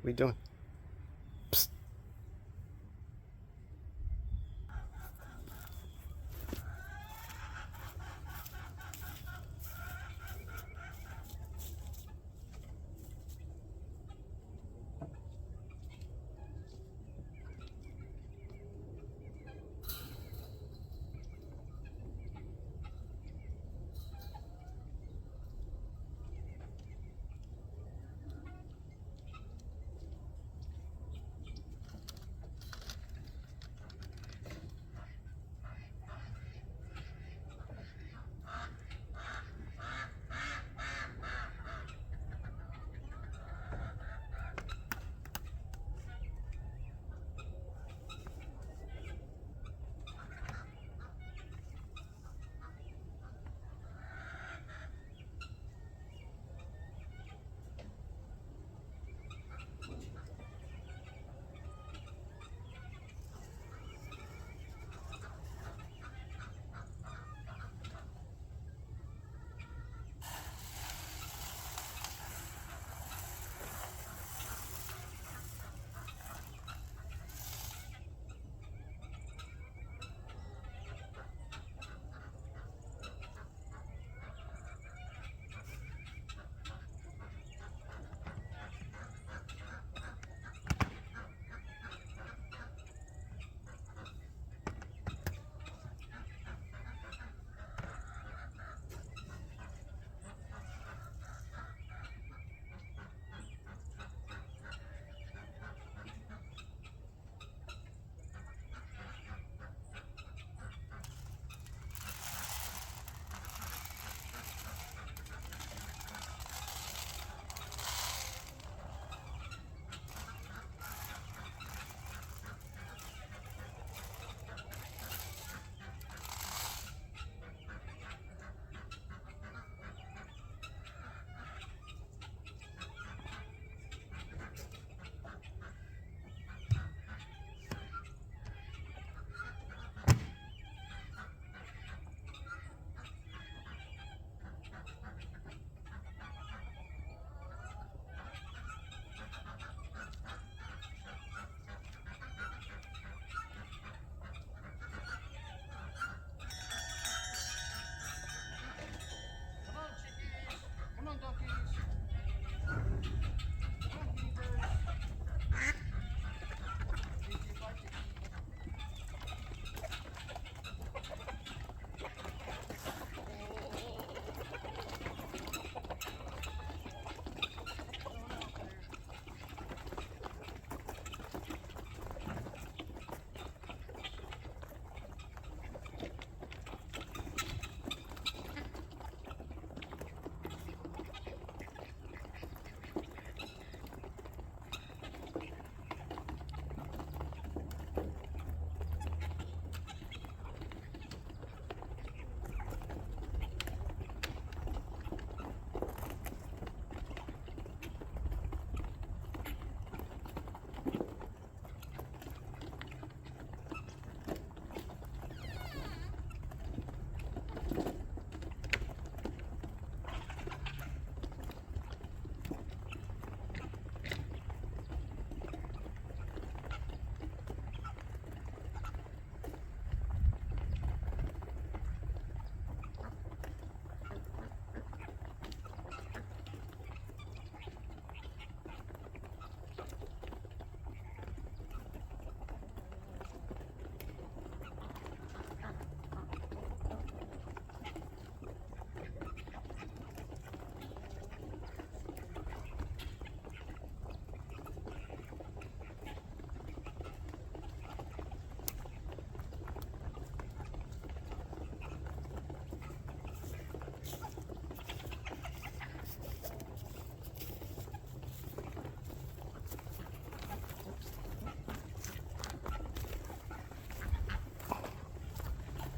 What you doing? Psst.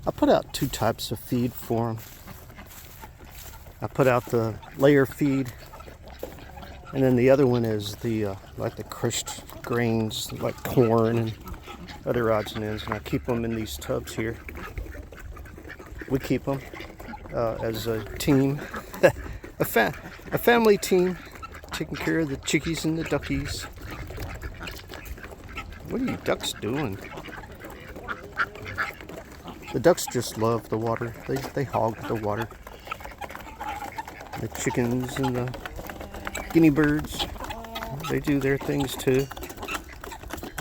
I put out two types of feed for them. I put out the layer feed, and then the other one is the like the crushed grains, like corn and other odds and ends. And I keep them in these tubs here. We keep them as a team, a family team, taking care of the chickies and the duckies. What are you ducks doing? The ducks just love the water. They hog the water. The chickens and the guinea birds, they do their things too.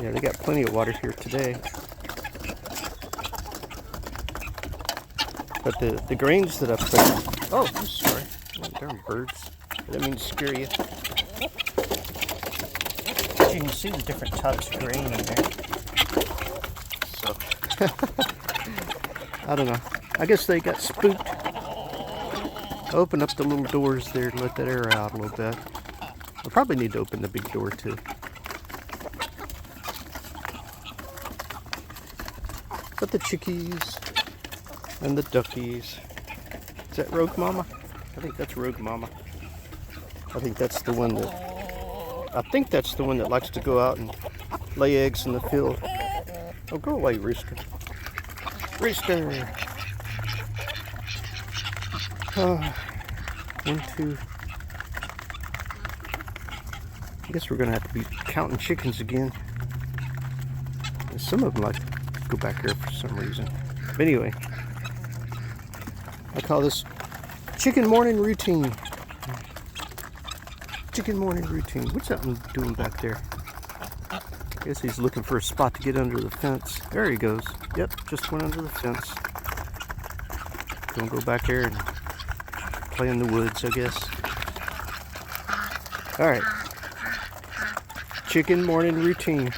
Yeah, they got plenty of water here today. But the grains that I put... Oh, I'm sorry. Oh, darn birds. I didn't mean to scare you. But you can see the different types of grain in there. So, I don't know. I guess they got spooked. Open up the little doors there to let that air out a little bit. I probably need to open the big door too. But the chickies and the duckies. Is that Rogue Mama? I think that's Rogue Mama. I think that's the one that likes to go out and lay eggs in the field. Oh, go away, rooster. Rooster! 1, 2. I guess we're gonna have to be counting chickens again. And some of them like to go back there for some reason. But anyway, I call this chicken morning routine. Chicken morning routine. What's that one doing back there? I guess he's looking for a spot to get under the fence. There he goes. Yep, just went under the fence. Gonna go back there and play in the woods, I guess. Alright. Chicken morning routine.